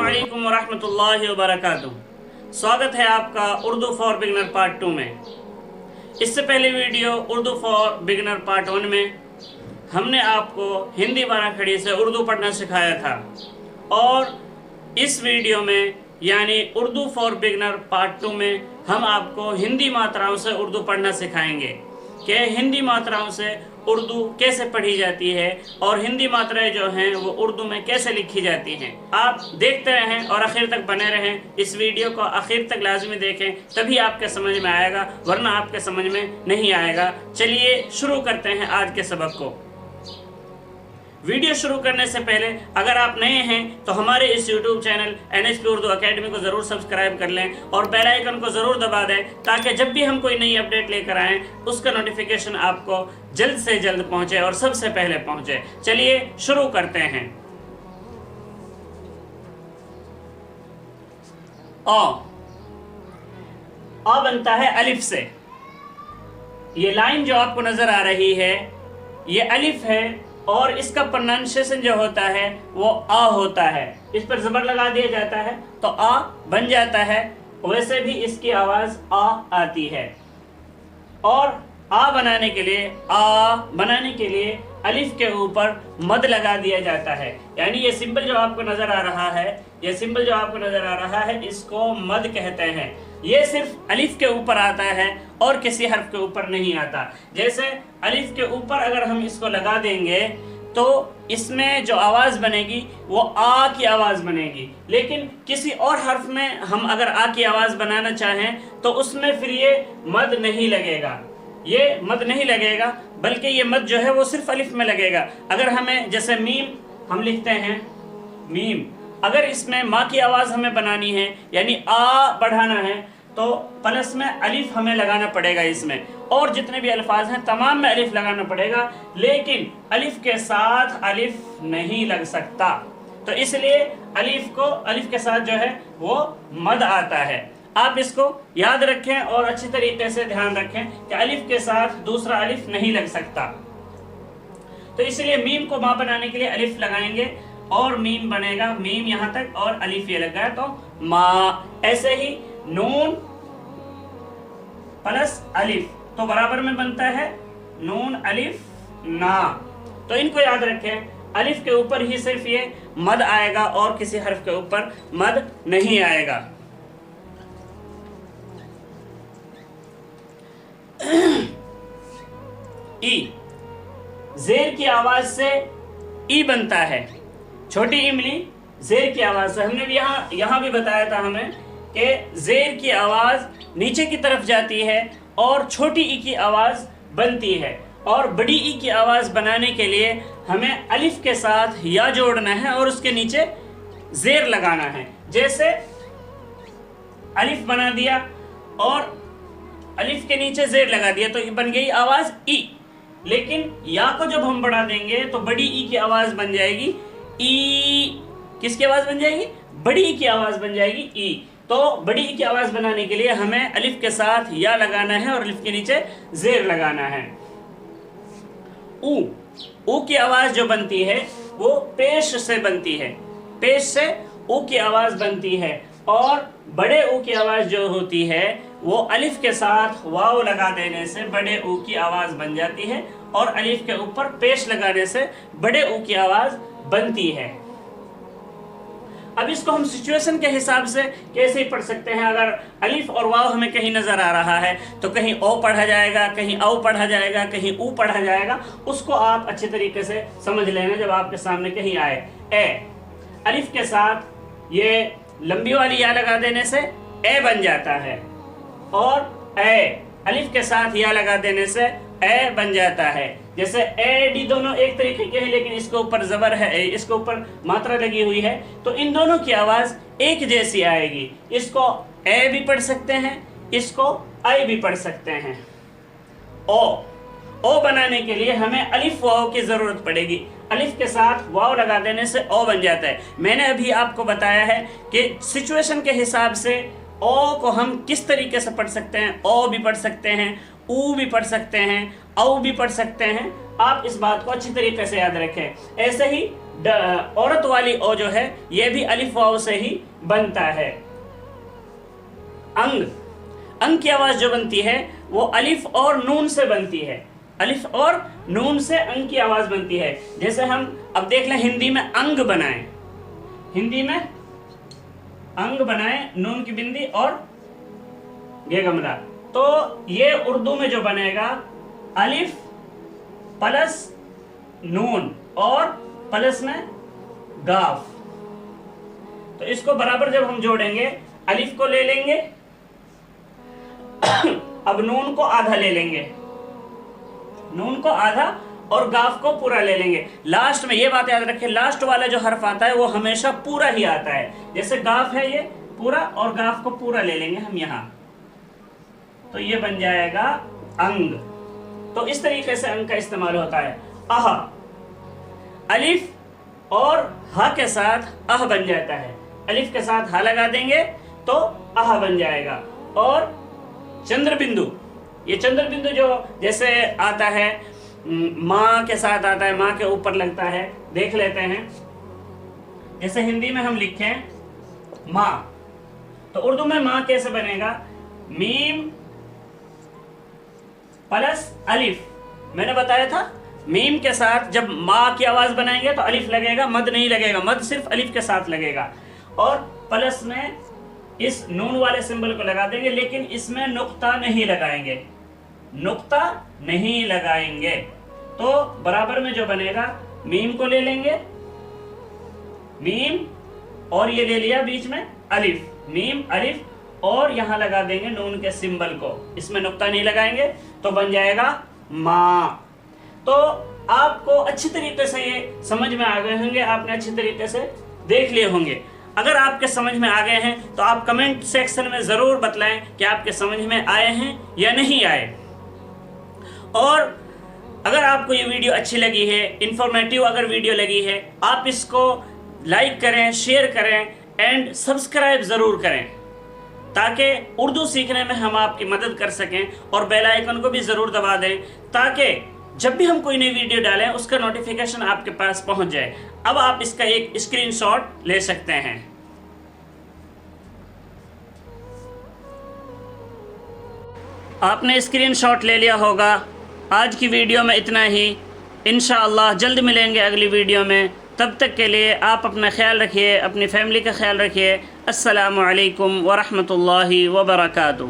अस्सलामुअलैकुम वरहमतुल्लाहि वबरकातुहू। स्वागत है आपका उर्दू फॉर बिगनर पार्ट 2 में। इससे पहले video Urdu for beginner part 1 में हमने आपको हिंदी बारह खड़ी से उर्दू पढ़ना सिखाया था, और इस वीडियो में यानी उर्दू फॉर बिगनर पार्ट 2 में हम आपको हिंदी मात्राओं से उर्दू पढ़ना सिखाएंगे कि हिंदी मात्राओं से उर्दू कैसे पढ़ी जाती है और हिंदी मात्राएं जो हैं वो उर्दू में कैसे लिखी जाती हैं। आप देखते रहें और आखिर तक बने रहें। इस वीडियो को आखिर तक लाजमी देखें, तभी आपके समझ में आएगा, वरना आपके समझ में नहीं आएगा। चलिए शुरू करते हैं आज के सबक को। वीडियो शुरू करने से पहले अगर आप नए हैं तो हमारे इस YouTube channel NHP Urdu academy को ज़रूर सब्सक्राइब कर लें और बेल आइकन को ज़रूर दबा दें, ताकि जब भी हम कोई नई अपडेट लेकर आएँ उसका नोटिफिकेशन आपको जल्द से जल्द पहुंचे और सबसे पहले पहुंचे। चलिए शुरू करते हैं। आ बनता है अलिफ से। ये लाइन जो आपको नजर आ रही है ये अलिफ है और इसका प्रोनाउंसिएशन जो होता है वो आ होता है। इस पर जबर लगा दिया जाता है तो आ बन जाता है। वैसे भी इसकी आवाज आ आती है। और आ बनाने के लिए अलिफ के ऊपर मद लगा दिया जाता है। यानी ये सिंबल जो आपको नजर आ रहा है, इसको मद कहते हैं। ये सिर्फ अलिफ के ऊपर आता है और किसी हर्फ के ऊपर नहीं आता। जैसे अलिफ के ऊपर अगर हम इसको लगा देंगे तो इसमें जो आवाज़ बनेगी वो आ की आवाज़ बनेगी, लेकिन किसी और हर्फ में हम अगर आ की आवाज़ बनाना चाहें तो उसमें फिर ये मद नहीं लगेगा। बल्कि ये मद जो है वो सिर्फ अलिफ में लगेगा। अगर हमें जैसे मीम हम लिखते हैं, मीम, अगर इसमें माँ की आवाज़ हमें बनानी है यानी आ बढ़ाना है तो प्लस में अलिफ हमें लगाना पड़ेगा इसमें, और जितने भी अल्फाज हैं तमाम में अलिफ लगाना पड़ेगा, लेकिन अलिफ के साथ अलिफ नहीं लग सकता। तो इसलिए अलिफ के साथ जो है वो मद आता है। आप इसको याद रखें और अच्छी तरीके से ध्यान रखें कि अलिफ के साथ दूसरा अलिफ नहीं लग सकता। तो इसलिए मीम को माँ बनाने के लिए अलिफ लगाएंगे और मीम बनेगा, मीम यहाँ तक और अलिफ ये लगा तो माँ। ऐसे ही नून प्लस अलिफ तो बराबर में बनता है नून अलिफ ना। तो इनको याद रखें, अलिफ के ऊपर ही सिर्फ ये मद आएगा और किसी हर्फ के ऊपर मद नहीं आएगा। ई, जेर की आवाज से ई बनता है। छोटी इमली जेर की आवाज से, हमने भी यहाँ भी बताया था हमें कि जेर की आवाज नीचे की तरफ जाती है और छोटी ई की आवाज बनती है, और बड़ी ई की आवाज बनाने के लिए हमें अलिफ के साथ या जोड़ना है और उसके नीचे जेर लगाना है। जैसे अलिफ बना दिया और अलिफ के नीचे जेर लगा दिया तो बन गई आवाज ई। लेकिन या को जब हम बढ़ा देंगे तो बड़ी ई की आवाज बन जाएगी ई। किसकी आवाज बन जाएगी? बड़ी ई की आवाज बन जाएगी ई। तो बड़ी ई की आवाज बनाने के लिए हमें अलिफ के साथ या लगाना है और अलिफ के नीचे जेर लगाना है। ऊ की आवाज जो बनती है वो पेश से बनती है। पेश से ऊ की आवाज बनती है, और बड़े ऊ की आवाज जो होती है वो अलिफ के साथ वाव लगा देने से बड़े ऊ की आवाज बन जाती है, और अलिफ के ऊपर पेश लगाने से बड़े ऊ की आवाज बनती है। अब इसको हम सिचुएशन के हिसाब से कैसे पढ़ सकते हैं। अगर अलिफ और वाव हमें कहीं नजर आ रहा है तो कहीं ओ पढ़ा जाएगा, कहीं औ पढ़ा जाएगा, कहीं ऊ पढ़ा जाएगा। उसको आप अच्छे तरीके से समझ लेना जब आपके सामने कहीं आए। ए, अलिफ के साथ ये लंबी वाली या लगा देने से ए बन जाता है, और ए अलिफ के साथ या लगा देने से ए बन जाता है। जैसे ए डी दोनों एक तरीके के हैं, लेकिन इसके ऊपर जबर है, इसके ऊपर मात्रा लगी हुई है, तो इन दोनों की आवाज एक जैसी आएगी। इसको ए भी पढ़ सकते हैं, इसको आई भी पढ़ सकते हैं। ओ बनाने के लिए हमें अलिफ वाव की जरूरत पड़ेगी। अलिफ के साथ वाव लगा देने से ओ बन जाता है। मैंने अभी आपको बताया है कि सिचुएशन के हिसाब से ओ को हम किस तरीके से पढ़ सकते हैं। ओ भी पढ़ सकते हैं, ऊ भी पढ़ सकते हैं, او بھی پڑھ سکتے ہیں. آپ اس بات کو اچھی طریقے سے یاد رکھیں. ایسے ہی عورت والی او جو ہے یہ بھی الف واو سے ہی بنتا ہے. انگ کی آواز جو بنتی ہے وہ الف اور نون سے بنتی ہے. الف اور نون سے انگ کی آواز بنتی ہے. جیسے ہم اب دیکھ لیں ہندی میں انگ بنائیں, ہندی میں انگ بنائیں, نون کی بندی اور یہ گملا, تو یہ اردو میں جو بنے گا الف پلس نون اور پلس میں گاف. تو اس کو برابر جب ہم جوڑیں گے, الف کو لے لیں گے, اب نون کو آدھا لے لیں گے, نون کو آدھا اور گاف کو پورا لے لیں گے. لاسٹ میں یہ بات یاد رکھیں, لاسٹ والا جو حرف آتا ہے وہ ہمیشہ پورا ہی آتا ہے. جیسے گاف ہے یہ پورا, اور گاف کو پورا لے لیں گے ہم یہاں, تو یہ بن جائے گا انگ. تو اس طریقے سے انگ کا استعمال ہوتا ہے. اہ, الف اور ہا کے ساتھ اہ بن جاتا ہے. الف کے ساتھ ہا لگا دیں گے تو اہ بن جائے گا. اور چندر بندو, یہ چندر بندو جو جیسے آتا ہے ماں کے ساتھ آتا ہے, ماں کے اوپر لگتا ہے, دیکھ لیتے ہیں. جیسے ہندی میں ہم لکھیں ماں, تو اردو میں ماں کیسے بنے گا؟ میم پلس الف. میں نے بتایا تھا میم کے ساتھ جب ماں کی آواز بنائیں گے تو الف لگے گا, مد نہیں لگے گا, مد صرف الف کے ساتھ لگے گا. اور پلس میں اس نون والے سمبل کو لگا دیں گے, لیکن اس میں نقطہ نہیں لگائیں گے, نقطہ نہیں لگائیں گے. تو برابر میں جو بنے گا میم کو لے لیں گے, میم اور یہ لے لیا بیچ میں الف, میم الف, اور یہاں لگا دیں گے نون کے سمبل کو, اس میں نقطہ نہیں لگائیں گے, تو بن جائے گا ماں. تو آپ کو اچھی طریقے سے یہ سمجھ میں آ گئے ہوں گے, آپ نے اچھی طریقے سے دیکھ لیے ہوں گے. اگر آپ کے سمجھ میں آ گئے ہیں تو آپ کمنٹ سیکشن میں ضرور بتلائیں کہ آپ کے سمجھ میں آئے ہیں یا نہیں آئے. اور اگر آپ کو یہ ویڈیو اچھی لگی ہے, انفارمیٹیو اگر ویڈیو لگی ہے, آپ اس کو لائک کریں, شیئر کریں اینڈ سبسکرائب ضرور کریں, تاکہ اردو سیکھنے میں ہم آپ کی مدد کر سکیں. اور بیل آئیکن کو بھی ضرور دبا دیں تاکہ جب بھی ہم کوئی نئی ویڈیو ڈالیں اس کا نوٹیفیکیشن آپ کے پاس پہنچ جائے. اب آپ اس کا ایک اسکرین شاٹ لے سکتے ہیں. آپ نے اسکرین شاٹ لے لیا ہوگا. آج کی ویڈیو میں اتنا ہی. انشاءاللہ جلد ملیں گے اگلی ویڈیو میں. تب تک کے لیے آپ اپنا خیال رکھیے, اپنی فیملی کا خیال رکھیے. السلام علیکم ورحمۃ اللہ وبرکاتہ.